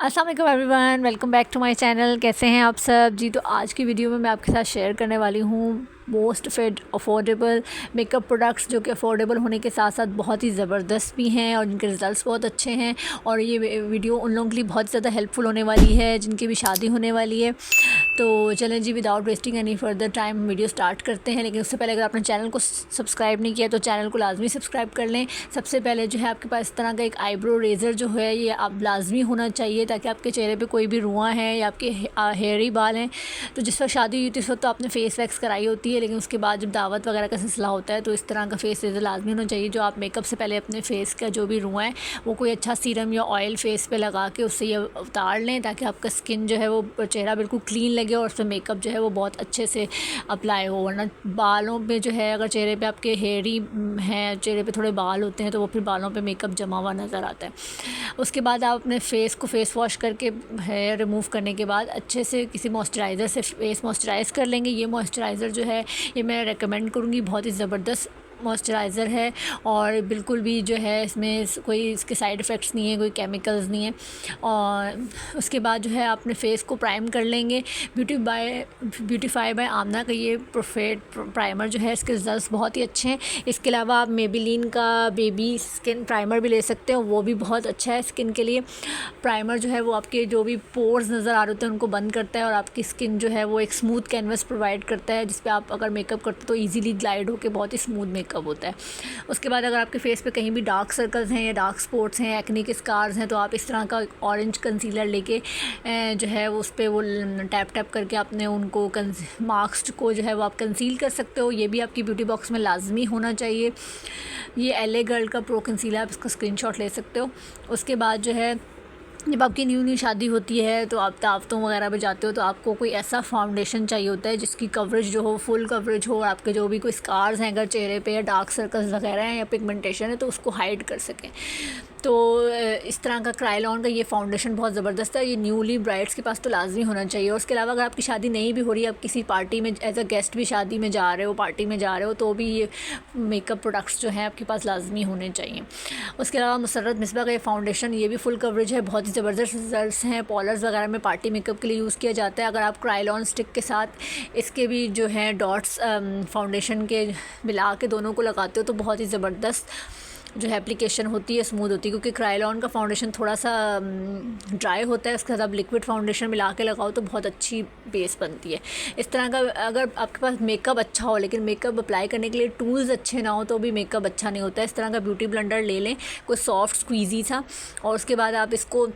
अस्सलाम वालेकुम everyone, welcome back to my channel. कैसे हैं आप सब जी। तो आज की वीडियो में मैं आपके साथ शेयर करने वाली हूँ most fit affordable makeup products, जो कि अफोर्डेबल होने के साथ साथ बहुत ही ज़बरदस्त भी हैं और जिनके रिज़ल्ट्स बहुत अच्छे हैं। और ये वीडियो उन लोगों के लिए बहुत ज़्यादा हेल्पफुल होने वाली है जिनकी भी शादी होने वाली है। तो चलें जी, without wasting any further time video start करते हैं। लेकिन उससे पहले अगर आपने चैनल को सब्सक्राइब नहीं किया तो चैनल को लाजमी सब्सक्राइब कर लें। सबसे पहले जो है आपके पास इस तरह का एक आईब्रो रेज़र जो है ये आप लाजमी होना चाहिए, ताकि आपके चेहरे पे कोई भी रुआं है या आपके हेयरी बाल हैं तो जिस वक्त शादी हुई थी उस वक्त तो आपने फेस वैक्स कराई होती है, लेकिन उसके बाद जब दावत वगैरह का सिलसिला होता है तो इस तरह का फेस रेज़र लाजमी होना चाहिए, जो आप मेकअप से पहले अपने फेस का जो भी रुआं है वो कोई अच्छा सीरम या ऑयल फेस पे लगा के उससे ये उतार लें, ताकि आपका स्किन जो है वो चेहरा बिल्कुल क्लीन लगे और उस पर मेकअप जो है वो बहुत अच्छे से अप्लाई हो। वरना बालों पे जो है, अगर चेहरे पे आपके हेयरी हैं, चेहरे पे थोड़े बाल होते हैं तो वो फिर बालों पे मेकअप जमा हुआ नज़र आता है। उसके बाद आप अपने फेस को फेस वॉश करके हेयर रिमूव करने के बाद अच्छे से किसी मॉइस्चराइज़र से फेस मॉइस्चराइज़ कर लेंगे। ये मॉइस्चराइज़र जो है ये मैं रेकमेंड करूँगी, बहुत ही ज़बरदस्त मॉइस्चराइज़र है और बिल्कुल भी जो है इसमें कोई इसके साइड इफ़ेक्ट्स नहीं है, कोई केमिकल्स नहीं है। और उसके बाद जो है अपने फेस को प्राइम कर लेंगे। ब्यूटीफाई बाय आमना का ये परफेक्ट प्राइमर जो है, इसके रिज़ल्ट्स बहुत ही अच्छे हैं। इसके अलावा आप मेबेलिन का बेबी स्किन प्राइमर भी ले सकते हो, वो भी बहुत अच्छा है स्किन के लिए। प्राइमर जो है वो आपके जो भी पोर्स नज़र आ रहे होते हैं उनको बंद करता है और आपकी स्किन जो है वो एक स्मूथ कैनवस प्रोवाइड करता है, जिस पे आप अगर मेकअप करते हो तो ईजीली ग्लाइड होकर बहुत ही स्मूथ मेकअप होता है। उसके बाद अगर आपके फेस पे कहीं भी डार्क सर्कल्स हैं या डार्क स्पॉट्स हैं, एक्ने के स्कार्स हैं, तो आप इस तरह का ऑरेंज कंसीलर लेके जो है उस पर वो टैप टैप करके अपने उनको मार्क्स को जो है वो आप कंसील कर सकते हो। ये भी आपकी ब्यूटी बॉक्स में लाजमी होना चाहिए। ये एलए गर्ल का प्रो कंसीलर, आप इसका स्क्रीनशॉट ले सकते हो। उसके बाद जो है जब आपकी न्यू शादी होती है तो आप दावतों वगैरह पे जाते हो तो आपको कोई ऐसा फाउंडेशन चाहिए होता है जिसकी कवरेज जो हो फुल कवरेज हो और आपके जो भी कोई स्कार्स हैं अगर चेहरे पे या डार्क सर्कल्स वगैरह हैं या पिगमेंटेशन है तो उसको हाइड कर सकें। तो इस तरह का क्रायलॉन का ये फाउंडेशन बहुत ज़बरदस्त है। ये न्यूली ब्राइड्स के पास तो लाजमी होना चाहिए। और उसके अलावा अगर आपकी शादी नहीं भी हो रही है, आप किसी पार्टी में एज अ गेस्ट भी शादी में जा रहे हो, पार्टी में जा रहे हो, तो भी ये मेकअप प्रोडक्ट्स जो हैं आपके पास लाजमी होने चाहिए। उसके अलावा मुसर्रत मिसबा का ये फाउंडेशन, ये भी फुल कवरेज है, बहुत ही ज़बरदस्त रिजल्ट्स हैं। पॉलर्स वगैरह में पार्टी मेकअप के लिए यूज़ किया जाता है। अगर आप क्रायलॉन स्टिक के साथ इसके भी जो है डॉट्स फाउंडेशन के मिला के दोनों को लगाते हो तो बहुत ही ज़बरदस्त जो है एप्लीकेशन होती है, स्मूथ होती है। क्योंकि क्रायलॉन का फाउंडेशन थोड़ा सा ड्राई होता है, उसके साथ आप लिक्विड फाउंडेशन मिला के लगाओ तो बहुत अच्छी बेस बनती है। इस तरह का अगर आपके पास मेकअप अच्छा हो लेकिन मेकअप अप्लाई करने के लिए टूल्स अच्छे ना हो तो भी मेकअप अच्छा नहीं होता है। इस तरह का ब्यूटी ब्लेंडर ले लें, कोई सॉफ्ट स्क्वीज़ी सा, और उसके बाद आप इसको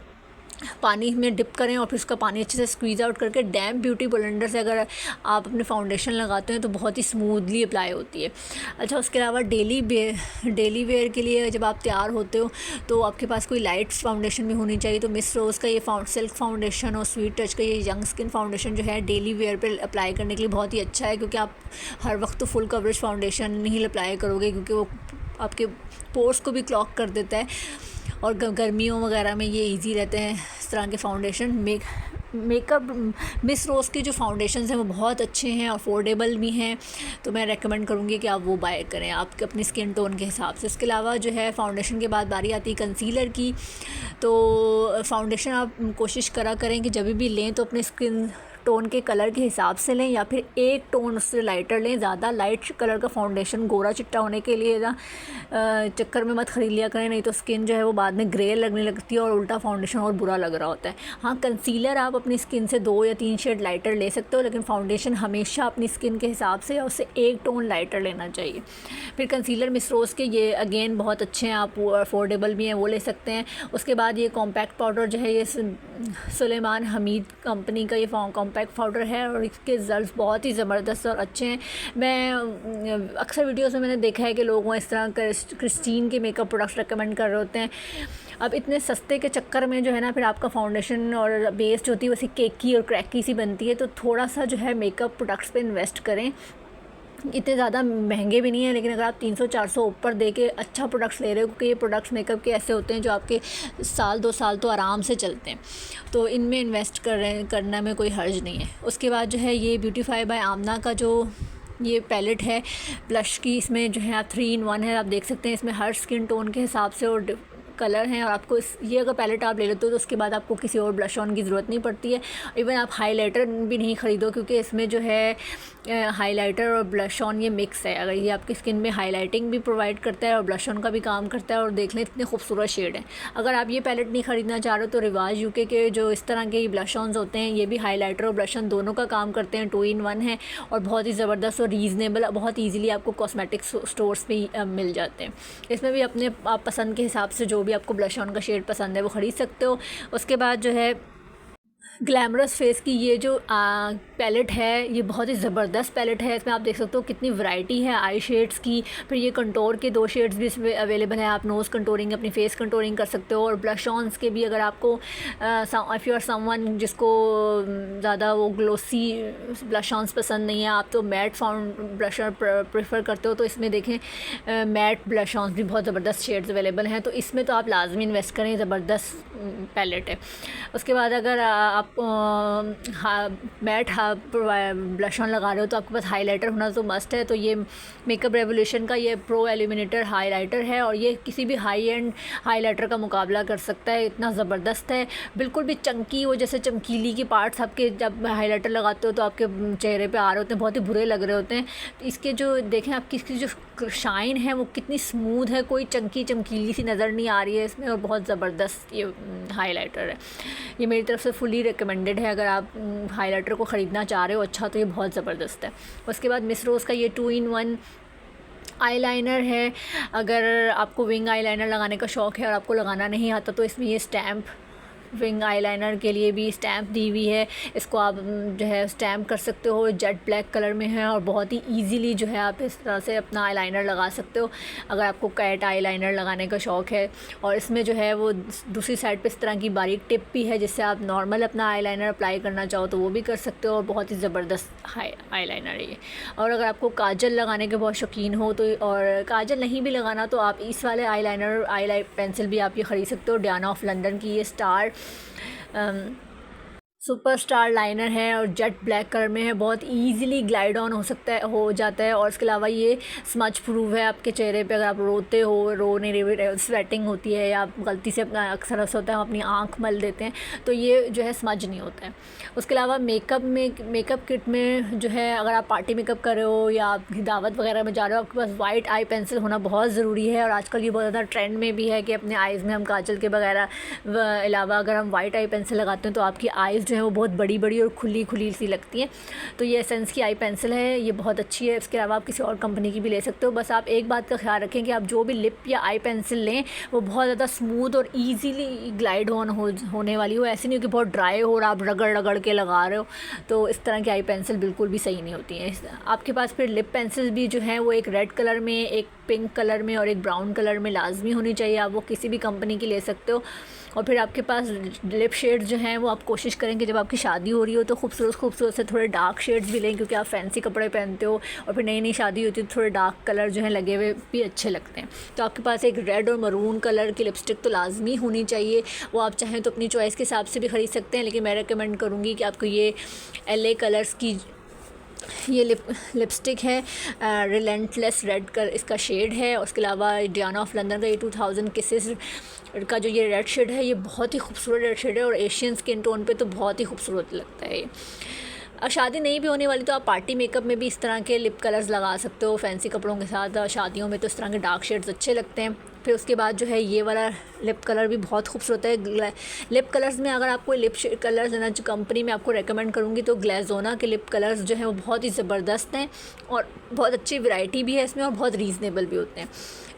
पानी में डिप करें और फिर उसका पानी अच्छे से स्क्वीज़ आउट करके डैम्प ब्यूटी ब्लेंडर से अगर आप अपने फाउंडेशन लगाते हैं तो बहुत ही स्मूथली अप्लाई होती है। अच्छा, उसके अलावा डेली वेयर के लिए जब आप तैयार होते हो तो आपके पास कोई लाइट फाउंडेशन भी होनी चाहिए। तो मिस रोज़ का ये सिल्क फाउंडेशन और स्वीट टच का ये यंग स्किन फाउंडेशन जो है डेली वेयर पर अप्लाई करने के लिए बहुत ही अच्छा है, क्योंकि आप हर वक्त तो फुल कवरेज फाउंडेशन नहीं अप्लाई करोगे क्योंकि वो आपके पोर्स को भी क्लॉग कर देता है और गर्मियों वगैरह में ये इजी रहते हैं इस तरह के फाउंडेशन। मेकअप मिस रोज़ के जो फाउंडेशंस हैं वो बहुत अच्छे हैं, अफोर्डेबल भी हैं, तो मैं रेकमेंड करूँगी कि आप वो बाय करें आपके अपनी स्किन टोन के हिसाब से। इसके अलावा जो है फाउंडेशन के बाद बारी आती है कंसीलर की। तो फाउंडेशन आप कोशिश करें कि जब भी लें तो अपनी स्किन टोन के कलर के हिसाब से लें या फिर एक टोन उससे लाइटर लें। ज़्यादा लाइट कलर का फाउंडेशन गोरा चिट्टा होने के लिए ना चक्कर में मत ख़रीद लिया करें, नहीं तो स्किन जो है वो बाद में ग्रे लगने लगती है और उल्टा फाउंडेशन और बुरा लग रहा होता है। हाँ, कंसीलर आप अपनी स्किन से 2 या 3 शेड लाइटर ले सकते हो, लेकिन फाउंडेशन हमेशा अपनी स्किन के हिसाब से उससे एक टोन लाइटर लेना चाहिए। फिर कंसीलर मिस रोज़ के ये अगेन बहुत अच्छे हैं, आप अफोर्डेबल भी हैं, वो ले सकते हैं। उसके बाद ये कॉम्पैक्ट पाउडर जो है ये सुलेमान हमीद कंपनी का ये कॉम्पैक्ट पाउडर है और इसके रिजल्ट्स बहुत ही ज़बरदस्त और अच्छे हैं। मैं अक्सर वीडियोस में मैंने देखा है कि लोग इस तरह क्रिस्टीन के मेकअप प्रोडक्ट्स रेकमेंड कर रहे होते हैं। अब इतने सस्ते के चक्कर में जो है ना फिर आपका फाउंडेशन और बेस जो होती है वैसी केकी और क्रैकी सी बनती है। तो थोड़ा सा जो है मेकअप प्रोडक्ट्स पे इन्वेस्ट करें। इतने ज़्यादा महंगे भी नहीं है, लेकिन अगर आप 300-400 ऊपर दे के अच्छा प्रोडक्ट्स ले रहे हो, क्योंकि ये प्रोडक्ट्स मेकअप के ऐसे होते हैं जो आपके साल 2 साल तो आराम से चलते हैं, तो इनमें इन्वेस्ट करना में कोई हर्ज नहीं है। उसके बाद जो है ये ब्यूटीफाई बाय आमना का जो ये पैलेट है ब्लश की, इसमें जो है आप 3 in 1 है, आप देख सकते हैं इसमें हर स्किन टोन के हिसाब से और कलर हैं और आपको ये अगर पैलेट आप ले लेते हो तो उसके बाद आपको किसी और ब्लश ऑन की ज़रूरत नहीं पड़ती है। इवन आप हाइलाइटर भी नहीं ख़रीदो, क्योंकि इसमें जो है हाइलाइटर और ब्लश ऑन ये मिक्स है। अगर ये आपकी स्किन में हाइलाइटिंग भी प्रोवाइड करता है और ब्लश ऑन का भी काम करता है, और देख लें इतने खूबसूरत शेड हैं। अगर आप ये पैलेट नहीं ख़रीदना चाह रहे हो तो रिवाज यूके के जो इस तरह के ब्लश ऑन्स होते हैं, ये भी हाइलाइटर और ब्लश ऑन दोनों का काम करते हैं। 2 in 1 है और बहुत ही ज़बरदस्त और रीज़नेबल, बहुत ईजीली आपको कॉस्मेटिक स्टोर्स पे मिल जाते हैं। इसमें भी अपने आप पसंद के हिसाब से जो भी आपको ब्लश ऑन का शेड पसंद है वो ख़रीद सकते हो। उसके बाद जो है ग्लैमरस फेस की ये जो पैलेट है, ये बहुत ही ज़बरदस्त पैलेट है। इसमें आप देख सकते हो कितनी वैरायटी है आई शेड्स की। फिर ये कंटोर के 2 शेड्स भी इसमें अवेलेबल है। आप नोज़ कंटोरिंग, अपनी फेस कंटोरिंग कर सकते हो। और ब्लश ऑन्स के भी, अगर आपको इफ़ यू आर समवन जिसको ज़्यादा वो ग्लोसी ब्लश ऑन्स पसंद नहीं है, आप तो मैट ब्लशर प्रेफर करते हो, तो इसमें देखें मैट ब्लश ऑन्स भी बहुत ज़बरदस्त शेड्स अवेलेबल हैं। तो इसमें तो आप लाजमी इन्वेस्ट करें, ज़बरदस्त पैलेट है। उसके बाद अगर आप मैट ब्लश ऑन लगा रहे हो तो आपके पास हाइलाइटर होना तो मस्ट है। तो ये मेकअप रेवोल्यूशन का ये प्रो एल्यूमिनेटर हाइलाइटर है और ये किसी भी हाई एंड हाइलाइटर का मुकाबला कर सकता है, इतना ज़बरदस्त है। बिल्कुल भी चमकी, वो जैसे चमकीली की पार्ट्स आपके जब हाइलाइटर लगाते हो तो आपके चेहरे पे आ रहे होते हैं, बहुत ही बुरे लग रहे होते हैं। तो इसके जो देखें आपकी इसकी जो शाइन है वो कितनी स्मूथ है, कोई चमकीली सी नज़र नहीं आ रही है इसमें, और बहुत ज़बरदस्त ये हाइलाइटर है। ये मेरी तरफ से फुली रिकमेंडेड है। अगर आप हाइलाइटर को ख़रीदना चाह रहे हो अच्छा, तो ये बहुत ज़बरदस्त है। उसके बाद मिस रोज़ का ये 2 in 1 आईलाइनर है। अगर आपको विंग आईलाइनर लगाने का शौक़ है और आपको लगाना नहीं आता, तो इसमें ये स्टैम्प विंग आईलाइनर के लिए भी स्टैम्प दी हुई है। इसको आप जो है स्टैम्प कर सकते हो, जेट ब्लैक कलर में है और बहुत ही इजीली जो है आप इस तरह से अपना आईलाइनर लगा सकते हो अगर आपको कैट आईलाइनर लगाने का शौक़ है। और इसमें जो है वो दूसरी साइड पे इस तरह की बारीक टिप भी है, जिससे आप नॉर्मल अपना आईलाइनर अप्लाई करना चाहो तो वो भी कर सकते हो, और बहुत ही ज़बरदस्त आईलाइनर है ये। और अगर आपको काजल लगाने के बहुत शौकीन हो तो, और काजल नहीं भी लगाना, तो आप इस वाले आई पेंसिल भी आप ये ख़रीद सकते हो। डियाना ऑफ लंदन की ये स्टार सुपर स्टार लाइनर है और जेट ब्लैक कलर में है, बहुत इजीली ग्लाइड ऑन हो जाता है। और इसके अलावा ये स्मच प्रूफ है। आपके चेहरे पे अगर आप रोते हो, स्वेटिंग होती है या आप गलती से अपना अक्सर ऐसा होता है हम अपनी आँख मल देते हैं, तो ये जो है स्मज नहीं होता है। उसके अलावा मेकअप किट में जो है, अगर आप पार्टी मेकअप कर रहे हो या आप दावत वगैरह में जा रहे हो, आपके पास वाइट आई पेंसिल होना बहुत ज़रूरी है। और आजकल ये बहुत ज़्यादा ट्रेंड में भी है कि अपने आइज़ में हम काजल के वगैरह अलावा अगर हम वाइट आई पेंसिल लगाते हैं तो आपकी आइज़ जो है वो बहुत बड़ी बड़ी और खुली सी लगती हैं। तो ये एसेंस की आई पेंसिल है, ये बहुत अच्छी है। इसके अलावा आप किसी और कंपनी की भी ले सकते हो। बस आप एक बात का ख्याल रखें कि आप जो भी लिप या आई पेंसिल लें वो बहुत ज़्यादा स्मूथ और ईजीली ग्लाइड ऑन होने वाली हो। ऐसी नहीं हो कि बहुत ड्राई हो और आप रगड़ के लगा रहे हो, तो इस तरह की आई पेंसिल बिल्कुल भी सही नहीं होती हैं। आपके पास फिर लिप पेंसिल भी जो है वो एक रेड कलर में, एक पिंक कलर में और एक ब्राउन कलर में लाजमी होनी चाहिए। आप वो किसी भी कंपनी की ले सकते हो। और फिर आपके पास लिप शेड्स जो हैं वो आप कोशिश करें कि जब आपकी शादी हो रही हो तो खूबसूरत से थोड़े डार्क शेड्स भी लें, क्योंकि आप फैंसी कपड़े पहनते हो और फिर नई शादी होती है तो थोड़े डार्क कलर जो हैं लगे हुए भी अच्छे लगते हैं। तो आपके पास एक रेड और मरून कलर की लिपस्टिक तो लाजमी होनी चाहिए। वो आप चाहें तो अपनी चॉइस के हिसाब से भी ख़रीद सकते हैं, लेकिन मैं रिकमेंड करूँगी कि आपको ये LA कलर्स की ये लिपस्टिक है। रिलेंटलेस रेड कर इसका शेड है। उसके अलावा डियाना ऑफ लंदन का ये 2000 किसेस का जो ये रेड शेड है, ये बहुत ही खूबसूरत रेड शेड है और एशियन स्किन टोन पे तो बहुत ही खूबसूरत लगता है ये। शादी नहीं भी होने वाली तो आप पार्टी मेकअप में भी इस तरह के लिप कलर्स लगा सकते हो फैंसी कपड़ों के साथ। शादियों में तो इस तरह के डार्क शेड्स अच्छे लगते हैं। फिर उसके बाद जो है ये वाला लिप कलर भी बहुत खूबसूरत है। लिप कलर्स में अगर आपको लिप कलर्स है ना, जो कंपनी में आपको रेकमेंड करूँगी तो ग्लेज़ोना के लिप कलर्स जो हैं वो बहुत ही ज़बरदस्त हैं और बहुत अच्छी वैरायटी भी है इसमें और बहुत रीज़नेबल भी होते हैं।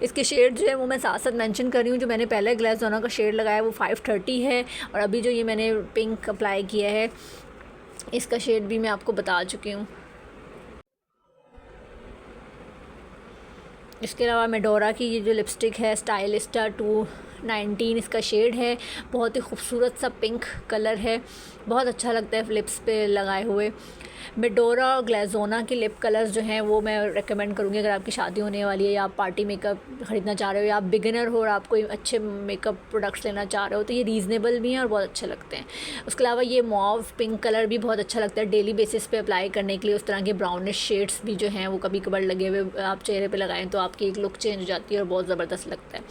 इसके शेड जो है वो मैं साथ साथ मेंशन कर रही हूँ। जो मैंने पहले ग्लेज़ोना का शेड लगाया वो 530 है और अभी जो ये मैंने पिंक अप्लाई किया है इसका शेड भी मैं आपको बता चुकी हूँ। इसके अलावा मेडोरा की ये जो लिपस्टिक है स्टाइलिस्टा 219 इसका शेड है। बहुत ही खूबसूरत सा पिंक कलर है, बहुत अच्छा लगता है लिप्स पे लगाए हुए। मेडोरा और ग्लेज़ोना के लिप कलर्स जो हैं वो मैं रेकमेंड करूँगी अगर आपकी शादी होने वाली है या आप पार्टी मेकअप ख़रीदना चाह रहे हो या आप बिगिनर हो और आप कोई अच्छे मेकअप प्रोडक्ट्स लेना चाह रहे हो तो ये रीज़नेबल भी हैं और बहुत अच्छे लगते हैं। उसके अलावा ये मॉव पिंक कलर भी बहुत अच्छा लगता है डेली बेसिस पे अप्लाई करने के लिए। उस तरह के ब्राउनिश शेड्स भी जो हैं वो कभी कभार लगे हुए आप चेहरे पे लगाएं तो आपकी एक लुक चेंज हो जाती है और बहुत ज़बरदस्त लगता है।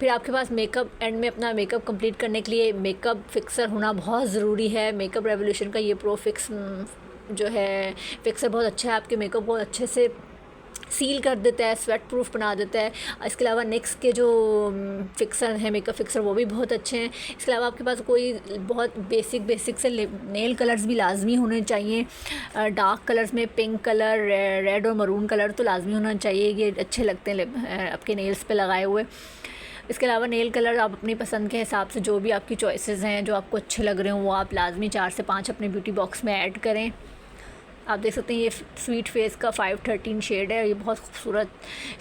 फिर आपके पास मेकअप एंड में अपना मेकअप कंप्लीट करने के लिए मेकअप फिक्सर होना बहुत ज़रूरी है। मेकअप रेवोल्यूशन का ये प्रो फिक्स जो है फिक्सर बहुत अच्छा है, आपके मेकअप को अच्छे से सील कर देता है, स्वेट प्रूफ बना देता है। इसके अलावा नेक्स्ट के जो फिक्सर हैं, मेकअप फिक्सर, वो भी बहुत अच्छे हैं। इसके अलावा आपके पास कोई बहुत बेसिक से नेल कलर्स भी लाजमी होने चाहिए। डार्क कलर्स में पिंक कलर, रेड और मरून कलर तो लाजमी होना चाहिए, ये अच्छे लगते हैं आपके नेल्स पे लगाए हुए। इसके अलावा नेल कलर आप अपनी पसंद के हिसाब से जो भी आपकी चॉइसेस हैं, जो आपको अच्छे लग रहे हों, वो आप लाजमी 4 से 5 अपने ब्यूटी बॉक्स में ऐड करें। आप देख सकते हैं ये स्वीट फेस का 513 शेड है, ये बहुत खूबसूरत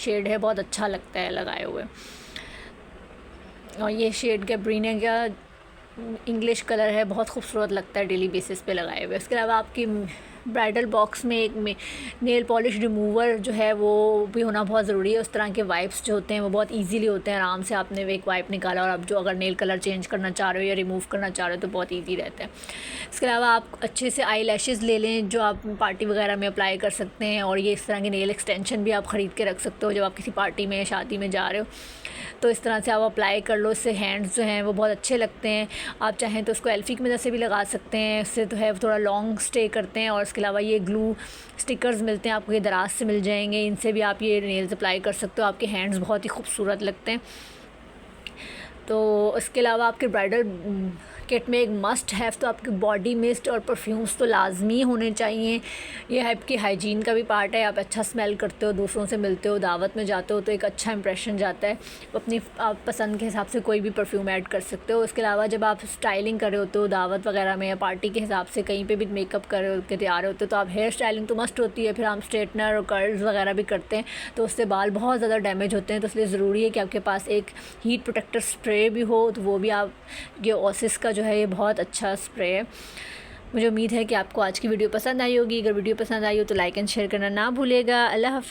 शेड है, बहुत अच्छा लगता है लगाए हुए। और ये शेड गैब्रीना का इंग्लिश कलर है, बहुत खूबसूरत लगता है डेली बेसिस पे लगाए हुए। इसके अलावा आपकी ब्राइडल बॉक्स में एक नेल पॉलिश रिमूवर जो है वो भी होना बहुत ज़रूरी है। उस तरह के वाइप्स जो होते हैं वो बहुत इजीली होते हैं, आराम से आपने एक वाइप निकाला और आप जो अगर नेल कलर चेंज करना चाह रहे हो या रिमूव करना चाह रहे हो तो बहुत ईजी रहता है। इसके अलावा आप अच्छे से आई लैशेज़ ले लें जो आप पार्टी वगैरह में अप्लाई कर सकते हैं, और ये इस तरह के नेल एक्सटेंशन भी आप ख़रीद के रख सकते हो जब आप किसी पार्टी में शादी में जा रहे हो, तो इस तरह से आप अप्लाई कर लो। इससे हैंड्स जो हैं वो बहुत अच्छे लगते हैं। आप चाहें तो उसको एल्फी की मदद से भी लगा सकते हैं, इससे तो है थोड़ा लॉन्ग स्टे करते हैं। और इसके अलावा ये ग्लू स्टिकर्स मिलते हैं आपको, ये दराज से मिल जाएंगे, इनसे भी आप ये नेल्स अप्लाई कर सकते हो, आपके हैंड्स बहुत ही खूबसूरत लगते हैं। तो इसके अलावा आपके ब्राइडल किट में एक मस्ट हैव तो आपकी बॉडी मिस्ट और परफ्यूम्स तो लाजमी होने चाहिए। ये आपकी हाइजीन का भी पार्ट है, आप अच्छा स्मेल करते हो, दूसरों से मिलते हो, दावत में जाते हो तो एक अच्छा इंप्रेशन जाता है। अपनी आप पसंद के हिसाब से कोई भी परफ्यूम ऐड कर सकते हो। इसके अलावा जब आप स्टाइलिंग कर रहे होते हो दावत वगैरह में या पार्टी के हिसाब से कहीं पर भी मेकअप कर के तैयार होते हो तो आप हेयर स्टाइलिंग तो मस्ट होती है, फिर हम स्ट्रेटनर और कर्ल्स वगैरह भी करते हैं, तो उससे बाल बहुत ज़्यादा डैमेज होते हैं। तो इसलिए ज़रूरी है कि आपके पास एक हीट प्रोटेक्टर स्प्रे भी हो, तो वो भी आप ये ओसिस का जो है ये बहुत अच्छा स्प्रे है। मुझे उम्मीद है कि आपको आज की वीडियो पसंद आई होगी। अगर वीडियो पसंद आई हो तो लाइक एंड शेयर करना ना भूलिएगा। अल्लाह हाफ़िज़।